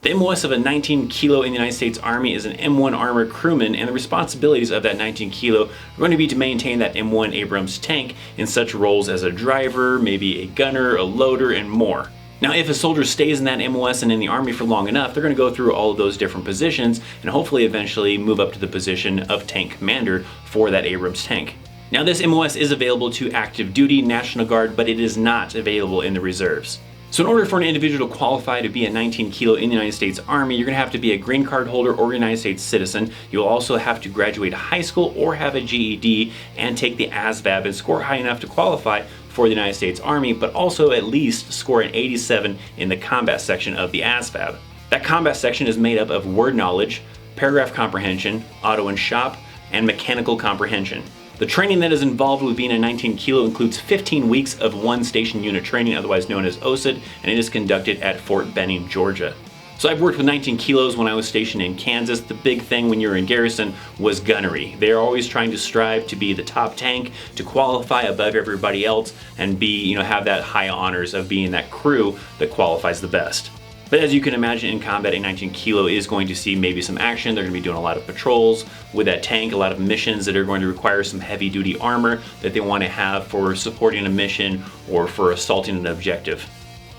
The MOS of a 19 kilo in the United States Army is an M1 Armor Crewman, and the responsibilities of that 19 kilo are going to be to maintain that M1 Abrams tank in such roles as a driver, maybe a gunner, a loader, and more. Now, if a soldier stays in that MOS and in the Army for long enough, they're going to go through all of those different positions and hopefully eventually move up to the position of tank commander for that Abrams tank. Now, this MOS is available to active duty, National Guard, but it is not available in the reserves. So in order for an individual to qualify to be a 19 kilo in the United States Army, you're going to have to be a green card holder or United States citizen. You'll also have to graduate high school or have a GED and take the ASVAB and score high enough to qualify for the United States Army, but also at least score an 87 in the combat section of the ASVAB. That combat section is made up of word knowledge, paragraph comprehension, auto and shop, and mechanical comprehension. The training that is involved with being a 19 kilo includes 15 weeks of one station unit training, otherwise known as OSUT, and it is conducted at Fort Benning, Georgia. So I've worked with 19 kilos when I was stationed in Kansas. The big thing when you're in garrison was gunnery. They're always trying to strive to be the top tank, to qualify above everybody else, and have that high honors of being that crew that qualifies the best. But as you can imagine, in combat, a 19 kilo is going to see maybe some action. They're going to be doing a lot of patrols with that tank, a lot of missions that are going to require some heavy duty armor that they want to have for supporting a mission or for assaulting an objective.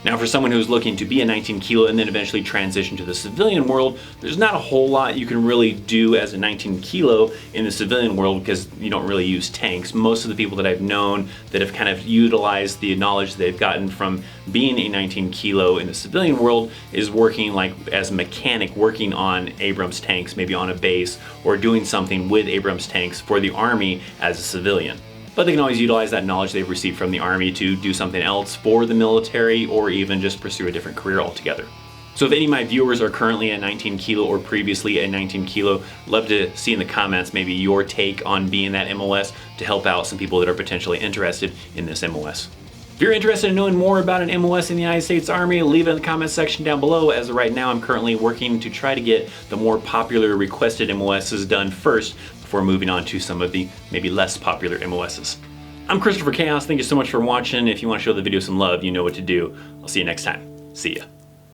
Now, for someone who's looking to be a 19 kilo and then eventually transition to the civilian world, there's not a whole lot you can really do as a 19 kilo in the civilian world because you don't really use tanks. Most of the people that I've known that have kind of utilized the knowledge they've gotten from being a 19 kilo in the civilian world is working like as a mechanic, working on Abrams tanks, maybe on a base, or doing something with Abrams tanks for the Army as a civilian. But they can always utilize that knowledge they've received from the Army to do something else for the military or even just pursue a different career altogether. So if any of my viewers are currently a 19 kilo or previously a 19 kilo, love to see in the comments maybe your take on being that MOS to help out some people that are potentially interested in this MOS. If you're interested in knowing more about an MOS in the United States Army, leave it in the comment section down below. As of right now, I'm currently working to try to get the more popular requested MOSs done first before moving on to some of the maybe less popular MOSs. I'm ThatChrisChaos. Thank you so much for watching. If you want to show the video some love, you know what to do. I'll see you next time. See ya.